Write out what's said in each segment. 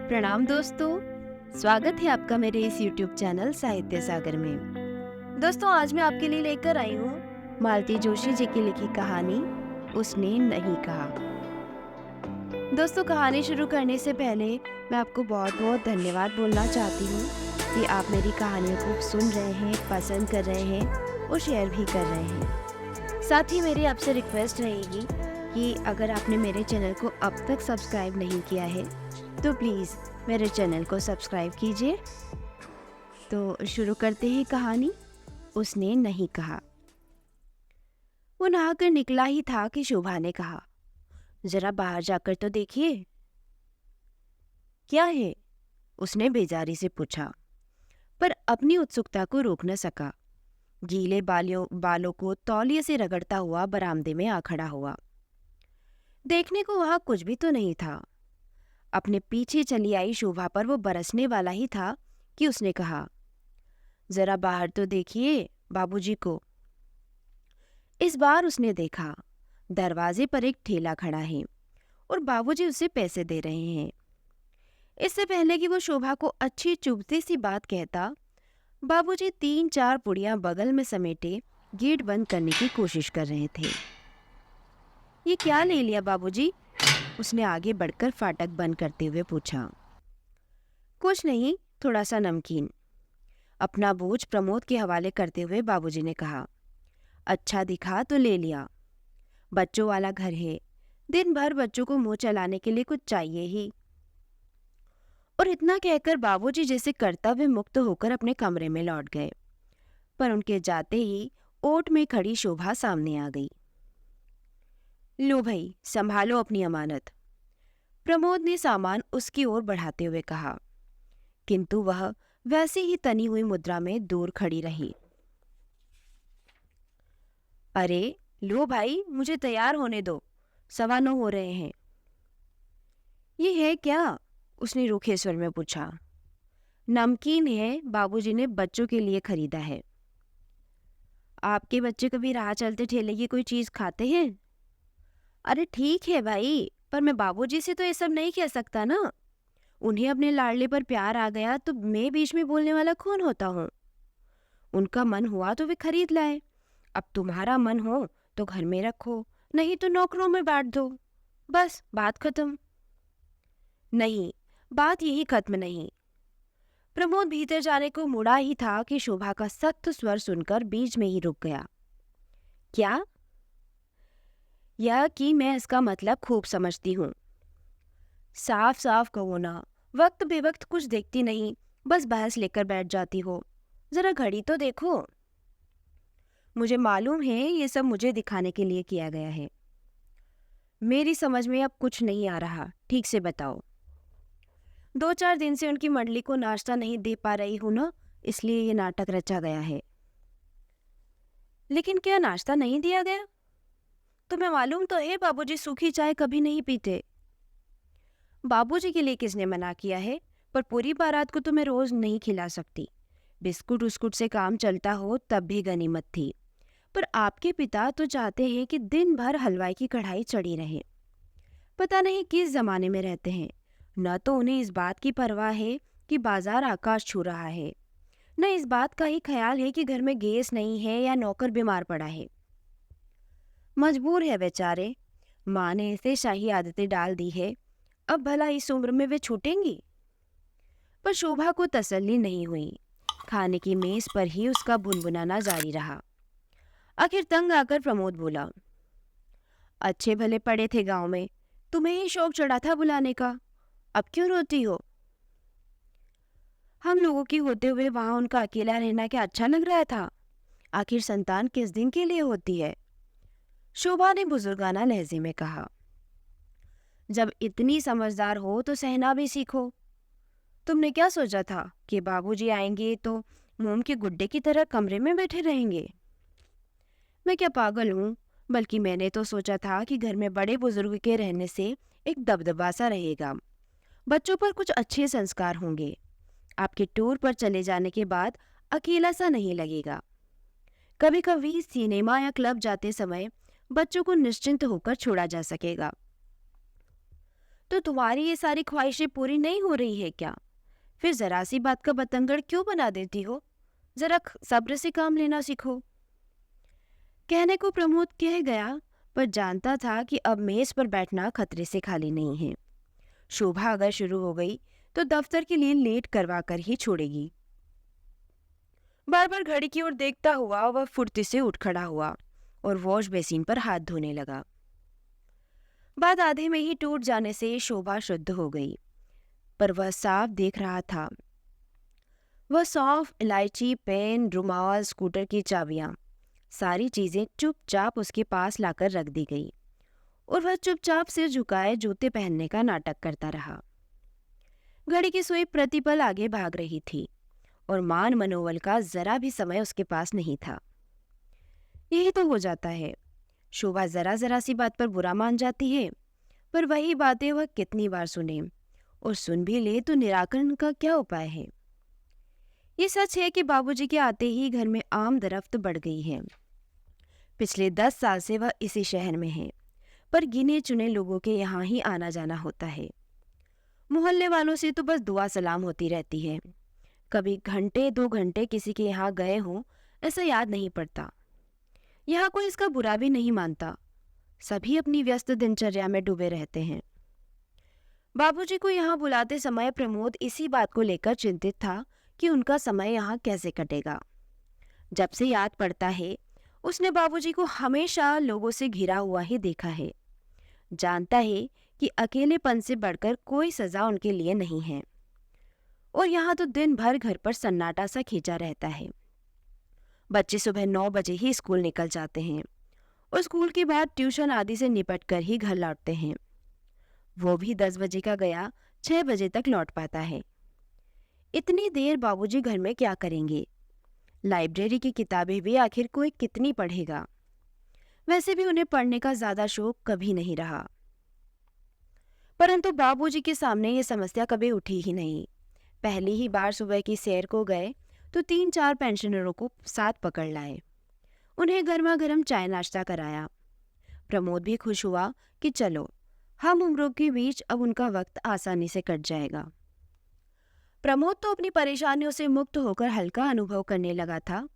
प्रणाम दोस्तों, स्वागत है आपका मेरे इस YouTube चैनल साहित्य सागर में। दोस्तों, आज मैं आपके लिए लेकर आई हूँ मालती जोशी जी की लिखी कहानी उसने नहीं कहा। दोस्तों, कहानी शुरू करने से पहले मैं आपको बहुत बहुत धन्यवाद बोलना चाहती हूँ कि आप मेरी कहानियों को सुन रहे हैं, पसंद कर रहे हैं और शेयर भी कर रहे हैं। साथ ही मेरी आपसे रिक्वेस्ट रहेगी कि अगर आपने मेरे चैनल को अब तक सब्सक्राइब नहीं किया है तो प्लीज़ मेरे चैनल को सब्सक्राइब कीजिए। तो शुरू करते हैं कहानी उसने नहीं कहा। वो नहाकर निकला ही था कि शोभा ने कहा, जरा बाहर जाकर तो देखिए। क्या है? उसने बेजारी से पूछा, पर अपनी उत्सुकता को रोक न सका। गीले बालों को तौलिए से रगड़ता हुआ बरामदे में आ खड़ा हुआ। देखने को वहां कुछ भी तो नहीं था। अपने पीछे चली आई शोभा पर वो बरसने वाला ही था कि उसने कहा, जरा बाहर तो देखिए बाबूजी को। इस बार उसने देखा, दरवाजे पर एक ठेला खड़ा है और बाबूजी उसे पैसे दे रहे हैं। इससे पहले कि वो शोभा को अच्छी चुभती सी बात कहता, बाबूजी 3-4 पुड़ियां बगल में समेटे गेट बंद करने की कोशिश कर रहे थे। ये क्या ले लिया बाबूजी? उसने आगे बढ़कर फाटक बंद करते हुए पूछा। कुछ नहीं, थोड़ा सा नमकीन। अपना बोझ प्रमोद के हवाले करते हुए बाबूजी ने कहा। अच्छा दिखा तो ले लिया। बच्चों वाला घर है, दिन भर बच्चों को मुंह चलाने के लिए कुछ चाहिए ही। और इतना कहकर बाबूजी जैसे कर्तव्य मुक्त होकर अपने कमरे में लौट गए, पर उनके जाते ही ओट में खड़ी शोभा सामने आ गई। लो भाई, संभालो अपनी अमानत, प्रमोद ने सामान उसकी ओर बढ़ाते हुए कहा, किंतु वह वैसे ही तनी हुई मुद्रा में दूर खड़ी रही। अरे लो भाई, मुझे तैयार होने दो, 9:15 हो रहे हैं। ये है क्या? उसने रूखे स्वर में पूछा। नमकीन है, बाबूजी ने बच्चों के लिए खरीदा है। आपके बच्चे कभी राह चलते ठेले की कोई चीज खाते हैं? अरे ठीक है भाई, पर मैं बाबूजी से तो ये सब नहीं कह सकता ना। उन्हें अपने लाडले पर प्यार आ गया तो मैं बीच में बोलने वाला कौन होता हूँ? उनका मन हुआ तो वे खरीद लाए। अब तुम्हारा मन हो तो घर में रखो, नहीं तो नौकरों में बांट दो। बस बात खत्म। नहीं, बात यही खत्म नहीं। प्रमोद भीतर जाने को मुड़ा ही था कि शोभा का सख्त स्वर सुनकर बीच में ही रुक गया। क्या? यह कि मैं इसका मतलब खूब समझती हूँ। साफ साफ कहो ना, वक्त बेवक्त कुछ देखती नहीं, बस बहस लेकर बैठ जाती हो। जरा घड़ी तो देखो। मुझे मालूम है ये सब मुझे दिखाने के लिए किया गया है। मेरी समझ में अब कुछ नहीं आ रहा, ठीक से बताओ। 2-4 दिन से उनकी मंडली को नाश्ता नहीं दे पा रही हूं ना, इसलिए ये नाटक रचा गया है। लेकिन क्या नाश्ता नहीं दिया गया? तुम्हें मालूम तो है बाबूजी सूखी चाय कभी नहीं पीते। बाबूजी के लिए किसने मना किया है? पर पूरी बारात को तो मैं रोज नहीं खिला सकती। बिस्कुट उस्कुट से काम चलता हो तब भी गनीमत थी। पर आपके पिता तो चाहते हैं कि दिन भर हलवाई की कढ़ाई चढ़ी रहे। पता नहीं किस जमाने में रहते हैं। न तो उन्हें इस बात की परवाह है कि बाजार आकाश छू रहा है, न इस बात का ही ख्याल है कि घर में गैस नहीं है या नौकर बीमार पड़ा है। मजबूर है बेचारे। माँ ने ऐसे शाही आदतें डाल दी है, अब भला इस उम्र में वे छूटेंगी? पर शोभा को तसल्ली नहीं हुई। खाने की मेज पर ही उसका भुनभुनाना जारी रहा। आखिर तंग आकर प्रमोद बोला, अच्छे भले पड़े थे गांव में, तुम्हें ही शौक चढ़ा था बुलाने का, अब क्यों रोती हो? हम लोगों की होते हुए वहां उनका अकेला रहना क्या अच्छा लग रहा था? आखिर संतान किस दिन के लिए होती है? शोभा ने बुजुर्गाना लहजे में कहा। जब इतनी समझदार हो तो सहना भी सीखो। तुमने क्या सोचा था कि बाबूजी आएंगे तो मोम के गुड्डे की तरह कमरे में बैठे रहेंगे? मैं क्या पागल हूँ? बल्कि मैंने तो सोचा था कि घर में बड़े बुजुर्ग के रहने से एक दबदबा सा रहेगा, बच्चों पर कुछ अच्छे संस्कार होंगे। आपके टूर पर चले जाने के बाद अकेला सा नहीं लगेगा। कभी कभी सिनेमा या क्लब जाते समय बच्चों को निश्चिंत होकर छोड़ा जा सकेगा। तो तुम्हारी ये सारी ख्वाहिशें पूरी नहीं हो रही है क्या? फिर जरा सी बात का बतंगड़ क्यों बना देती हो? जरा सब्र से काम लेना सीखो। कहने को प्रमोद कह गया, पर जानता था कि अब मेज पर बैठना खतरे से खाली नहीं है। शोभा अगर शुरू हो गई तो दफ्तर के लिए लेट करवा कर ही छोड़ेगी। बार बार घड़ी की ओर देखता हुआ वह फुर्ती से उठ खड़ा हुआ और वॉश बेसिन पर हाथ धोने लगा। बात आधे में ही टूट जाने से शोभा शुद्ध हो गई, पर वह साफ देख रहा था। वह सौंफ, इलायची, पेन, रुमाल, स्कूटर की चाबियां, सारी चीजें चुपचाप उसके पास लाकर रख दी गई और वह चुपचाप सिर झुकाए जूते पहनने का नाटक करता रहा। घड़ी की सुई प्रतिपल आगे भाग रही थी और मान मनोबल का जरा भी समय उसके पास नहीं था। यही तो हो जाता है, शोभा जरा जरा सी बात पर बुरा मान जाती है, पर वही बातें वह कितनी बार सुने, और सुन भी ले तो निराकरण का क्या उपाय है। ये सच है कि बाबूजी के आते ही घर में आमदरफ्त बढ़ गई है। पिछले 10 साल से वह इसी शहर में है, पर गिने चुने लोगों के यहाँ ही आना जाना होता है। मोहल्ले वालों से तो बस दुआ सलाम होती रहती है। कभी घंटे 2 घंटे किसी के यहाँ गए हों ऐसा याद नहीं पड़ता। यहाँ कोई इसका बुरा भी नहीं मानता, सभी अपनी व्यस्त दिनचर्या में डूबे रहते हैं। बाबूजी को यहाँ बुलाते समय प्रमोद इसी बात को लेकर चिंतित था कि उनका समय यहाँ कैसे कटेगा। जब से याद पड़ता है, उसने बाबूजी को हमेशा लोगों से घिरा हुआ ही देखा है। जानता है कि अकेलेपन से बढ़कर कोई सजा उनके लिए नहीं है। और यहाँ तो दिन भर घर पर सन्नाटा सा खींचा रहता है। बच्चे सुबह 9 बजे ही स्कूल निकल जाते हैं और स्कूल के बाद ट्यूशन आदि से निपट कर ही घर लौटते हैं। वो भी 10 बजे का गया 6 बजे तक लौट पाता है। इतनी देर बाबूजी घर में क्या करेंगे? लाइब्रेरी की किताबें भी आखिर कोई कितनी पढ़ेगा? वैसे भी उन्हें पढ़ने का ज्यादा शौक कभी नहीं रहा। परंतु बाबूजी के सामने ये समस्या कभी उठी ही नहीं। पहली ही बार सुबह की सैर को गए तो 3-4 पेंशनरों को साथ पकड़ लाए। उन्हें गर्मा गर्म चाय नाश्ता कराया। प्रमोद भी खुश हुआ कि चलो, हम उम्रों के बीच अब उनका वक्त आसानी से कट जाएगा। प्रमोद तो अपनी परेशानियों से मुक्त होकर हल्का अनुभव करने लगा था,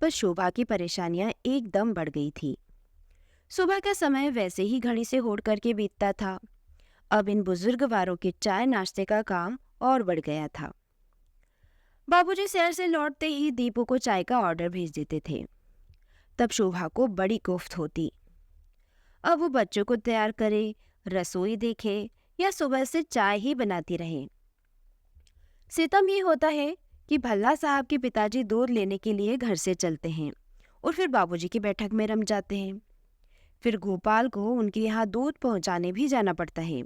पर शोभा की परेशानियां एकदम बढ़ गई थी। सुबह का समय वैसे ही घड़ी से होड़ करके बीतता था, अब इन बुजुर्गवारों के चाय नाश्ते का काम और बढ़ गया था। बाबूजी शहर से लौटते ही दीपू को चाय का ऑर्डर भेज देते थे। तब शोभा को बड़ी कोफ्त होती। अब वो बच्चों को तैयार करे, रसोई देखे या सुबह से चाय ही बनाती रहे। सितम ये होता है कि भल्ला साहब के पिताजी दूध लेने के लिए घर से चलते हैं और फिर बाबूजी की बैठक में रम जाते हैं। फिर गोपाल को उनके यहाँ दूध पहुंचाने भी जाना पड़ता है।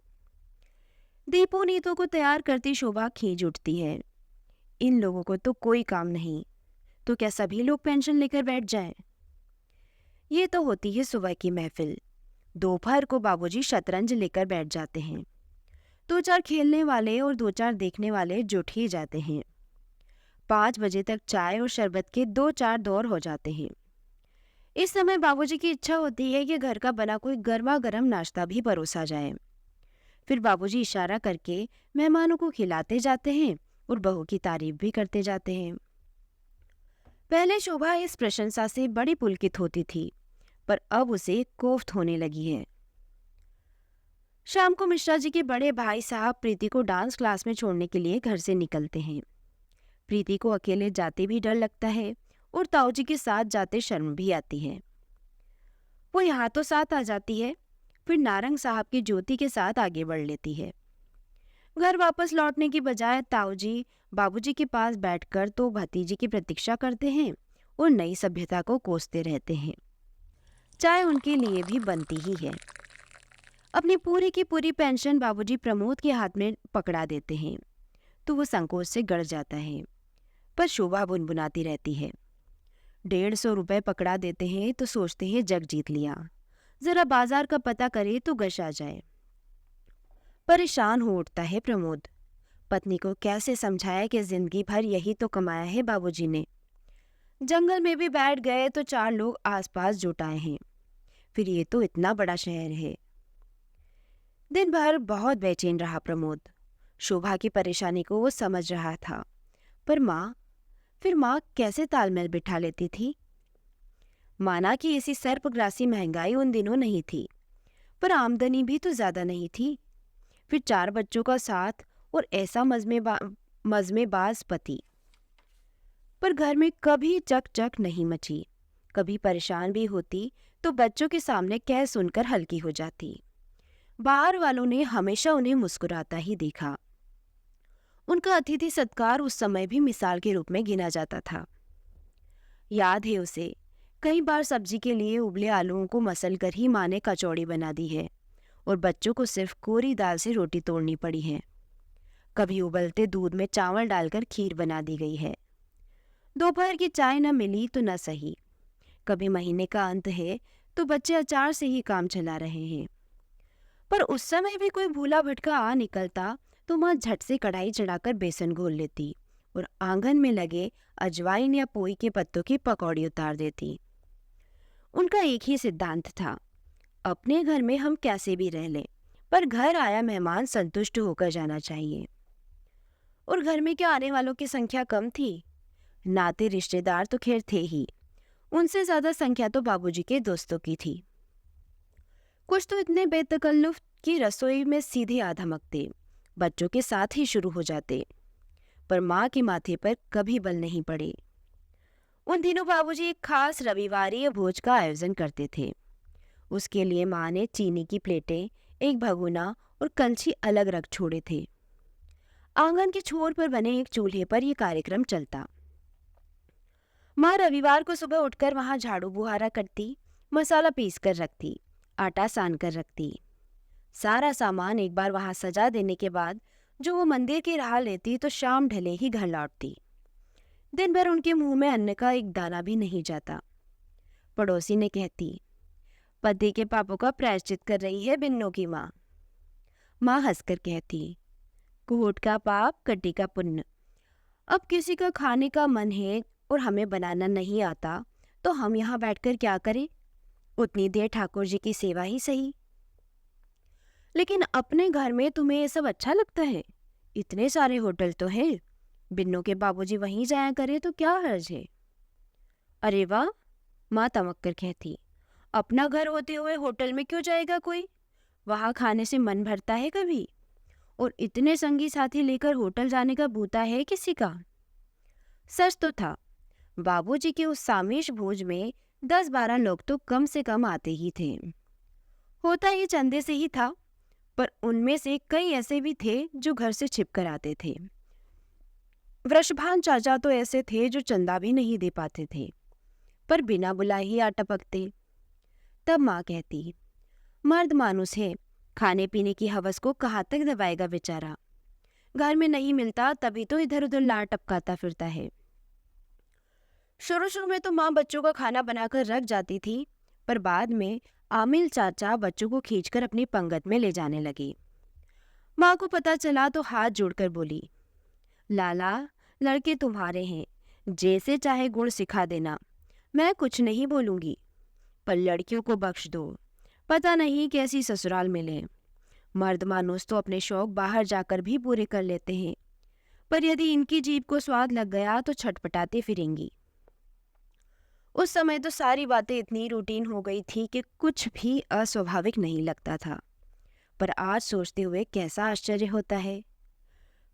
दीपू नीतू को तैयार करती शोभा खींच उठती है। इन लोगों को तो कोई काम नहीं, तो क्या सभी लोग पेंशन लेकर बैठ जाएं? ये तो होती है सुबह की महफिल। दोपहर को बाबूजी शतरंज लेकर बैठ जाते हैं। 2-4 खेलने वाले और 2-4 देखने वाले जुट ही जाते हैं। 5 बजे तक चाय और शरबत के 2-4 दौर हो जाते हैं। इस समय बाबूजी की इच्छा होती है कि घर का बना कोई गर्मा गर्म नाश्ता भी परोसा जाए। फिर बाबूजी इशारा करके मेहमानों को खिलाते जाते हैं और बहू की तारीफ भी करते जाते हैं। पहले शोभा इस प्रशंसा से बड़ी पुलकित होती थी, पर अब उसे कोफ्त होने लगी है। शाम को मिश्रा जी के बड़े भाई साहब प्रीति को डांस क्लास में छोड़ने के लिए घर से निकलते हैं। प्रीति को अकेले जाते भी डर लगता है और ताऊ जी के साथ जाते शर्म भी आती है। वो यहाँ तो साथ आ जाती है, फिर नारंग साहब की ज्योति के साथ आगे बढ़ लेती है। घर वापस लौटने की बजाय ताऊ जी बाबूजी के पास बैठकर तो भतीजी की प्रतीक्षा करते हैं और नई सभ्यता को कोसते रहते हैं। चाय उनके लिए भी बनती ही है। अपनी पूरी की पूरी पेंशन बाबूजी प्रमोद के हाथ में पकड़ा देते हैं तो वो संकोच से गड़ जाता है, पर शोभा बुनबुनाती रहती है। 150 रुपए पकड़ा देते हैं तो सोचते हैं जग जीत लिया, जरा बाजार का पता करे तो गश आ जाए। परेशान हो उठता है प्रमोद। पत्नी को कैसे समझाया कि जिंदगी भर यही तो कमाया है बाबूजी ने। जंगल में भी बैठ गए तो 4 लोग आसपास जुटाए हैं, फिर ये तो इतना बड़ा शहर है। दिन भर बहुत बेचैन रहा प्रमोद। शोभा की परेशानी को वो समझ रहा था, पर माँ कैसे तालमेल बिठा लेती थी। माना कि ऐसी सर्पग्रासी महंगाई उन दिनों नहीं थी, पर आमदनी भी तो ज्यादा नहीं थी। फिर 4 बच्चों का साथ और ऐसा मजमेबाज पति। पर घर में कभी चक नहीं मची। कभी परेशान भी होती तो बच्चों के सामने कह सुनकर हल्की हो जाती। बाहर वालों ने हमेशा उन्हें मुस्कुराता ही देखा। उनका अतिथि सत्कार उस समय भी मिसाल के रूप में गिना जाता था। याद है उसे, कई बार सब्जी के लिए उबले आलूओं को मसल कर ही माँ ने कचौड़ी बना दी है और बच्चों को सिर्फ कोरी दाल से रोटी तोड़नी पड़ी है। कभी उबलते दूध में चावल डालकर खीर बना दी गई है। दोपहर की चाय न मिली तो न सही। कभी महीने का अंत है तो बच्चे अचार से ही काम चला रहे हैं। पर उस समय भी कोई भूला भटका आ निकलता तो माँ झट से कढ़ाई चढ़ाकर बेसन घोल लेती और आंगन में लगे अजवाइन या पोई के पत्तों की पकौड़ी उतार देती। उनका एक ही सिद्धांत था, अपने घर में हम कैसे भी रह लें, पर घर आया मेहमान संतुष्ट होकर जाना चाहिए। और घर में क्या आने वालों की संख्या कम थी। नाते रिश्तेदार तो खैर थे ही, उनसे ज्यादा संख्या तो बाबूजी के दोस्तों की थी। कुछ तो इतने बेतकल्लुफ कि रसोई में सीधे आ धमकते, बच्चों के साथ ही शुरू हो जाते। पर माँ के माथे पर कभी बल नहीं पड़े। उन दिनों बाबूजी एक खास रविवारीय भोज का आयोजन करते थे। उसके लिए माँ ने चीनी की प्लेटें, एक भगोना और कलछी अलग रख छोड़े थे। आंगन के छोर पर बने एक चूल्हे पर यह कार्यक्रम चलता। माँ रविवार को सुबह उठकर वहां झाड़ू बुहारा करती, मसाला पीस कर रखती, आटा सान कर रखती। सारा सामान एक बार वहां सजा देने के बाद जो वो मंदिर की राह लेती तो शाम ढले ही घर लौटती। दिन भर उनके मुंह में अन्न का एक दाना भी नहीं जाता। पड़ोसी ने कहती, पति के पापों का प्रायश्चित कर रही है बिन्नों की माँ। माँ हंसकर कहती, कोट का पाप कटी का पुण्य। अब किसी का खाने का मन है और हमें बनाना नहीं आता तो हम यहाँ बैठकर क्या करें? उतनी देर ठाकुर जी की सेवा ही सही। लेकिन अपने घर में तुम्हें ये सब अच्छा लगता है? इतने सारे होटल तो हैं, बिन्नों के बाबूजी वहीं जाया करे तो क्या हर्ज है? अरे वाह, माँ तमक कर कहती, अपना घर होते हुए होटल में क्यों जाएगा कोई? वहां खाने से मन भरता है कभी? और इतने संगी साथी लेकर होटल जाने का भूता है किसी का? सच तो था, बाबूजी के उस सामेश भोज में 10-12 लोग तो कम से कम आते ही थे। होता ही चंदे से ही था, पर उनमें से कई ऐसे भी थे जो घर से छिप कर आते थे। वृषभान चाचा तो ऐसे थे जो चंदा भी नहीं दे पाते थे, पर बिना बुलाए ही आ टपकते। तब माँ कहती, मर्द मानुस है, खाने पीने की हवस को कहाँ तक दबाएगा बेचारा। घर में नहीं मिलता तभी तो इधर उधर लार टपकाता फिरता है। शुरू शुरू में तो माँ बच्चों का खाना बनाकर रख जाती थी, पर बाद में आमिल चाचा बच्चों को खींचकर अपनी पंगत में ले जाने लगी। माँ को पता चला तो हाथ जोड़कर बोली, लाला, लड़के तुम्हारे हैं, जैसे चाहे गुण सिखा देना, मैं कुछ नहीं बोलूंगी, पर लड़कियों को बख्श दो, पता नहीं कैसी ससुराल मिले। मर्द मानुस तो अपने शौक बाहर जाकर भी पूरे कर लेते हैं, पर यदि इनकी जीभ को स्वाद लग गया तो छटपटाते फिरेंगी। उस समय तो सारी बातें इतनी रूटीन हो गई थी कि कुछ भी अस्वाभाविक नहीं लगता था, पर आज सोचते हुए कैसा आश्चर्य होता है।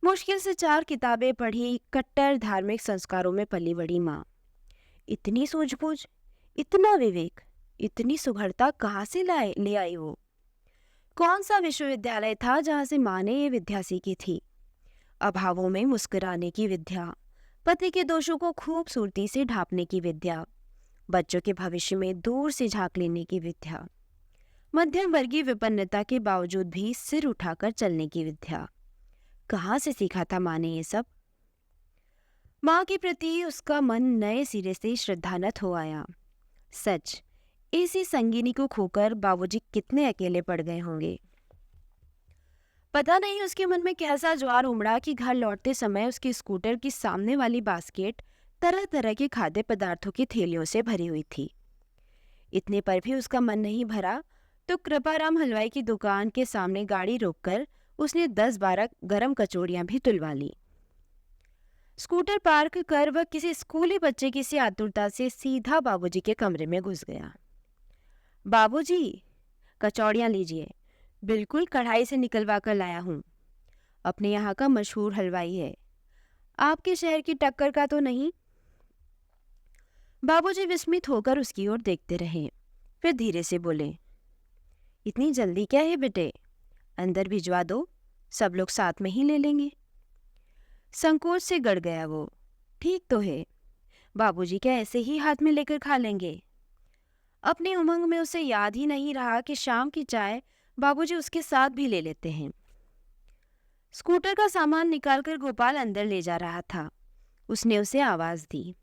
मुश्किल से 4 किताबें पढ़ी, कट्टर धार्मिक संस्कारों में पली बड़ी माँ। इतनी सूझबूझ, इतना विवेक, इतनी सुघड़ता कहाँ से ले आई वो? कौन सा विश्वविद्यालय था जहाँ से माँ ने ये विद्या सीखी थी? अभावों में मुस्कुराने की विद्या, पति के दोषों को खूबसूरती से ढांपने की विद्या, बच्चों के भविष्य में दूर से झांक लेने की विद्या, मध्यम वर्गीय विपन्नता के बावजूद भी सिर उठाकर चलने की विद्या। कहाँ से सीखा था माँ ने ये सब? माँ के प्रति उसका मन नए सिरे से श्रद्धानत हो आया। सच, इसी संगिनी को खोकर बाबूजी कितने अकेले पड़ गए होंगे। पता नहीं उसके मन में कैसा ज्वार उमड़ा कि घर लौटते समय उसके स्कूटर की सामने वाली बास्केट तरह तरह के खाद्य पदार्थों की थैलियों से भरी हुई थी। इतने पर भी उसका मन नहीं भरा तो कृपाराम हलवाई की दुकान के सामने गाड़ी रोककर उसने 10-12 गरम कचौड़ियां भी तुलवा ली। स्कूटर पार्क कर वह किसी स्कूली बच्चे की सी आतुरता से सीधा बाबूजी के कमरे में घुस गया। बाबूजी, कचौड़ियां लीजिए, बिल्कुल कढ़ाई से निकलवा कर लाया हूँ। अपने यहाँ का मशहूर हलवाई है, आपके शहर की टक्कर का तो नहीं। बाबूजी विस्मित होकर उसकी ओर देखते रहे, फिर धीरे से बोले, इतनी जल्दी क्या है बेटे, अंदर भिजवा दो, सब लोग साथ में ही ले लेंगे। संकोच से गड़ गया वो। ठीक तो है, बाबूजी क्या ऐसे ही हाथ में लेकर खा लेंगे। अपनी उमंग में उसे याद ही नहीं रहा कि शाम की चाय बाबूजी उसके साथ भी ले लेते हैं। स्कूटर का सामान निकालकर गोपाल अंदर ले जा रहा था। उसने उसे आवाज दी।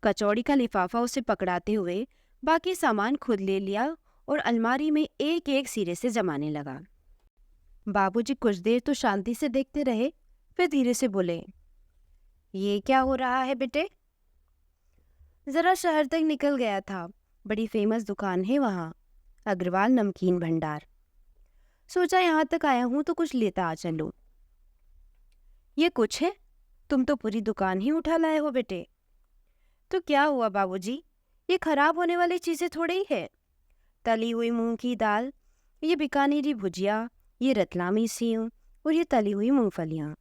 कचौड़ी का लिफाफा उसे पकड़ाते हुए बाकी सामान खुद ले लिया और अलमारी में एक एक सिरे से जमाने लगा। बाबूजी कुछ देर तो शांति से देखते रहे, फिर धीरे से बोले, ये क्या हो रहा है बेटे? जरा शहर तक निकल गया था, बड़ी फेमस दुकान है वहाँ, अग्रवाल नमकीन भंडार। सोचा यहाँ तक आया हूँ तो कुछ लेता आ चलूं। ये कुछ है, तुम तो पूरी दुकान ही उठा लाए हो बेटे। तो क्या हुआ बाबूजी, ये खराब होने वाली चीजें थोड़ी ही है। तली हुई मूंग की दाल, ये बीकानेरी भुजिया, ये रतलामी सेव और ये तली हुई मूंगफलियाँ,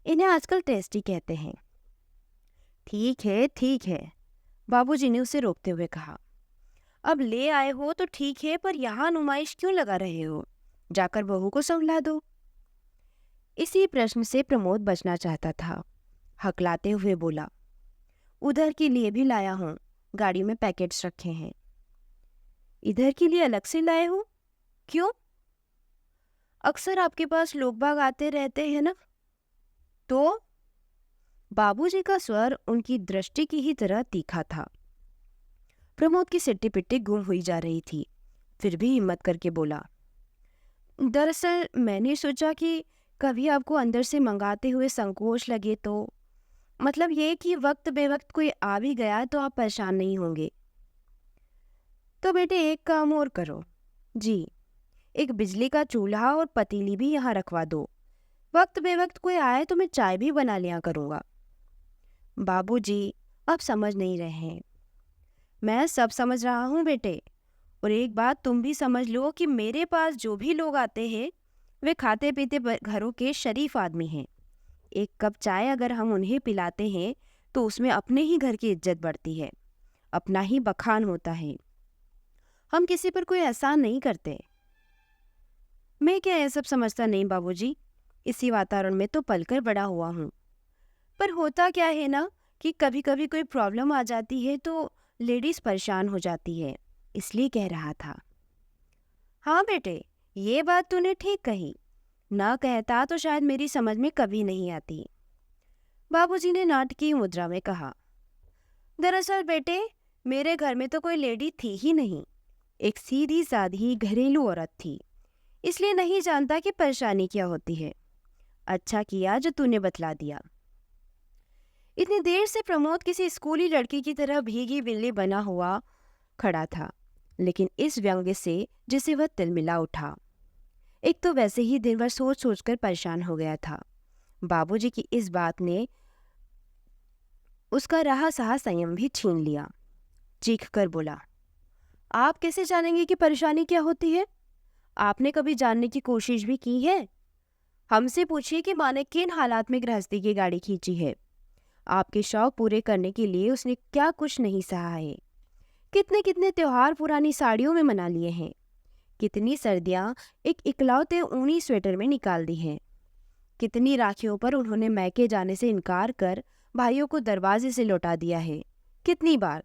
इन्हें आजकल टेस्टी कहते हैं। ठीक है, बाबूजी ने उसे रोकते हुए कहा। अब ले आए हो तो ठीक है, पर यहाँ नुमाइश क्यों लगा रहे हो? जाकर बहू को संभला दो। इसी प्रश्न से प्रमोद बचना चाहता था। हकलाते हुए बोला, उधर के लिए भी लाया हूँ, गाड़ी में पैकेट्स रखे हैं। इधर के लिए अलग से लाए हो? क्यों? अक्सर आपके पास लोग बाग आते रहते हैं ना। तो बाबूजी का स्वर उनकी दृष्टि की ही तरह तीखा था। प्रमोद की सिट्टी पिट्टी गुम हुई जा रही थी, फिर भी हिम्मत करके बोला, दरअसल मैंने सोचा कि कभी आपको अंदर से मंगाते हुए संकोच लगे तो, मतलब ये कि वक्त बेवक्त कोई आ भी गया तो आप परेशान नहीं होंगे। तो बेटे एक काम और करो जी, एक बिजली का चूल्हा और पतीली भी यहाँ रखवा दो, वक्त बेवक्त कोई आए तो मैं चाय भी बना लिया करूँगा। बाबूजी, आप समझ नहीं रहे हैं। मैं सब समझ रहा हूँ बेटे, और एक बात तुम भी समझ लो कि मेरे पास जो भी लोग आते हैं वे खाते पीते घरों के शरीफ आदमी हैं। एक कप चाय अगर हम उन्हें पिलाते हैं तो उसमें अपने ही घर की इज्जत बढ़ती है, अपना ही बखान होता है। हम किसी पर कोई एहसान नहीं करते। मैं क्या ये सब समझता नहीं बाबूजी, इसी वातावरण में तो पलकर बड़ा हुआ हूँ। पर होता क्या है ना कि कभी कभी कोई प्रॉब्लम आ जाती है तो लेडीज परेशान हो जाती है, इसलिए कह रहा था। हाँ बेटे, ये बात तूने ठीक कही, ना कहता तो शायद मेरी समझ में कभी नहीं आती। बाबूजी ने नाटकीय मुद्रा में कहा। दरअसल बेटे, मेरे घर में तो कोई लेडी थी ही नहीं, एक सीधी साधी घरेलू औरत थी, इसलिए नहीं जानता कि परेशानी क्या होती है। अच्छा किया जो तूने बतला दिया। इतनी देर से प्रमोद किसी स्कूली लड़की की तरह भीगी बिल्ली बना हुआ खड़ा था, लेकिन इस व्यंग्य से जिसे वह तिलमिला उठा। एक तो वैसे ही दिन भर सोच सोच कर परेशान हो गया था। बाबूजी की इस बात ने उसका रहा सहा संयम भी छीन लिया। चीख कर बोला, आप कैसे जानेंगे कि परेशानी क्या होती है? आपने कभी जानने की कोशिश भी की है? हमसे पूछिए कि माँ ने किन हालात में गृहस्थी की गाड़ी खींची है। आपके शौक पूरे करने के लिए उसने क्या कुछ नहीं सहा है। कितने कितने त्योहार पुरानी साड़ियों में मना लिए हैं, कितनी सर्दियां एक इकलौते ऊनी स्वेटर में निकाल दी हैं, कितनी राखियों पर उन्होंने मैके जाने से इनकार कर भाइयों को दरवाजे से लौटा दिया है, कितनी बार।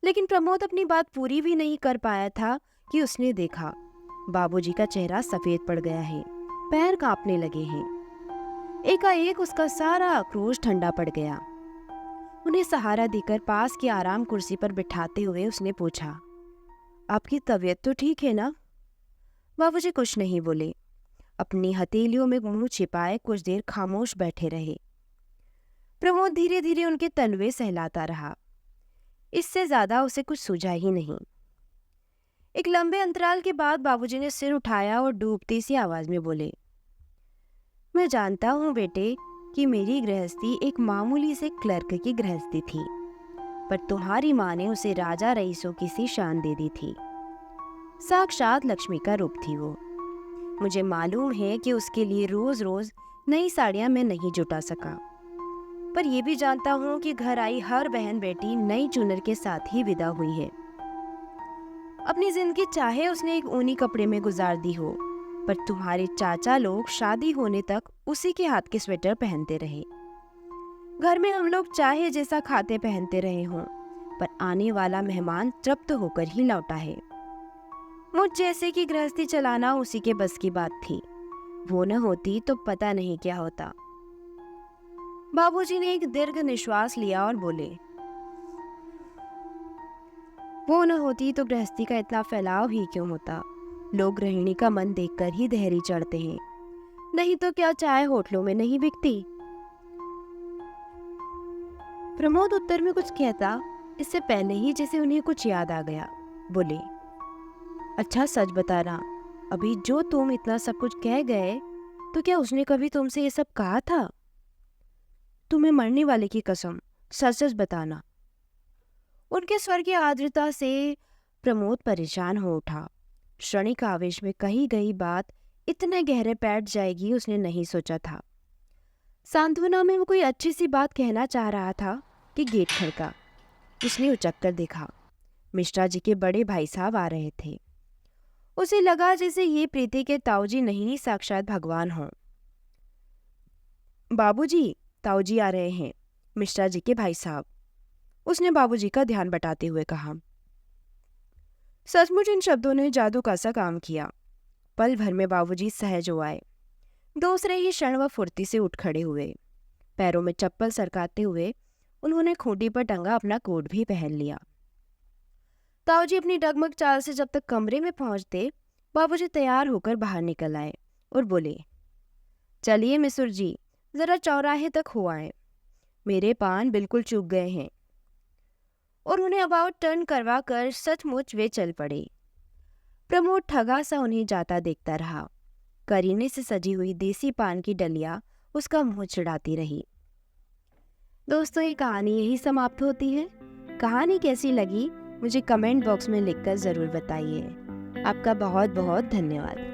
लेकिन प्रमोद अपनी बात पूरी भी नहीं कर पाया था कि उसने देखा बाबूजी का चेहरा सफेद पड़ गया है, पैर कांपने लगे हैं। एकाएक उसका सारा आक्रोश ठंडा पड़ गया। उन्हें सहारा देकर पास की आराम कुर्सी पर बिठाते हुए उसने पूछा, आपकी तबीयत तो ठीक है ना? बाबूजी कुछ नहीं बोले, अपनी हथेलियों में मुंह छिपाए कुछ देर खामोश बैठे रहे। प्रमोद धीरे धीरे उनके तनवे सहलाता रहा, इससे ज्यादा उसे कुछ सूझा ही नहीं। एक लंबे अंतराल के बाद बाबूजी ने सिर उठाया और डूबती सी आवाज में बोले, मैं जानता हूँ बेटे कि मेरी गृहस्थी एक मामूली से क्लर्क की गृहस्थी थी, पर तुम्हारी माँ ने उसे राजा रईसों की सी शान दे दी थी। साक्षात लक्ष्मी का रूप थी वो। मुझे मालूम है कि उसके लिए रोज रोज नई साड़ियां मैं नहीं जुटा सका, पर यह भी जानता हूँ कि घर आई हर बहन बेटी नई चुनर के साथ ही विदा हुई है। अपनी जिंदगी चाहे उसने एक ऊनी कपड़े में गुजार दी हो, पर तुम्हारे चाचा लोग शादी होने तक उसी के हाथ के स्वेटर पहनते रहे। घर में हम लोग चाहे जैसा खाते पहनते रहे हों, पर आने वाला मेहमान तृप्त होकर ही लौटा है। मुझ जैसे की गृहस्थी चलाना उसी के बस की बात थी। वो न होती तो पता नहीं क्या होता। बाबूजी ने एक दीर्घ निश्वास लिया और बोले, वो न होती तो गृहस्थी का इतना फैलाव ही क्यों होता। लोग गृहिणी का मन देखकर ही देहरी चढ़ते हैं, नहीं तो क्या चाय होटलों में नहीं बिकती। प्रमोद उत्तर में कुछ कहता, इससे पहले ही जैसे उन्हें कुछ याद आ गया, बोले, अच्छा सच बताना, अभी जो तुम इतना सब कुछ कह गए तो क्या उसने कभी तुमसे ये सब कहा था? तुम्हें मरने वाले की कसम, सच सच बताना। उनके स्वर की आर्द्रता से प्रमोद परेशान हो उठा। क्षणिक आवेश में कही गई बात इतने गहरे बैठ जाएगी उसने नहीं सोचा था। सांत्वना में वो कोई अच्छी सी बात कहना चाह रहा था कि गेट खड़का। उसने उचक कर देखा, मिश्रा जी के बड़े भाई साहब आ रहे थे। उसे लगा जैसे ये प्रीति के ताऊजी नहीं साक्षात भगवान हों। बाबूजी, ताऊजी आ रहे हैं, मिश्रा जी के भाई साहब, उसने बाबूजी का ध्यान बटाते हुए कहा। सचमुच इन शब्दों ने जादू का सा काम किया। पल भर में बाबूजी सहज हो आए। दूसरे ही क्षण वह फुर्ती से उठ खड़े हुए। पैरों में चप्पल सरकाते हुए उन्होंने खूंटी पर टंगा अपना कोट भी पहन लिया। ताऊजी अपनी डगमग चाल से जब तक कमरे में पहुंचते, बाबूजी तैयार होकर बाहर निकल आए और बोले, चलिए मिसुर जी, जरा चौराहे तक हो आए, मेरे पान बिल्कुल चूक गए हैं। और उन्हें अबाउट टर्न करवा कर सचमुच वे चल पड़े। प्रमोद ठगा सा उन्हें जाता देखता रहा। करीने से सजी हुई देसी पान की डलिया उसका मुंह चिढ़ाती रही। दोस्तों, ये कहानी यही समाप्त होती है। कहानी कैसी लगी मुझे कमेंट बॉक्स में लिखकर ज़रूर बताइए। आपका बहुत बहुत धन्यवाद।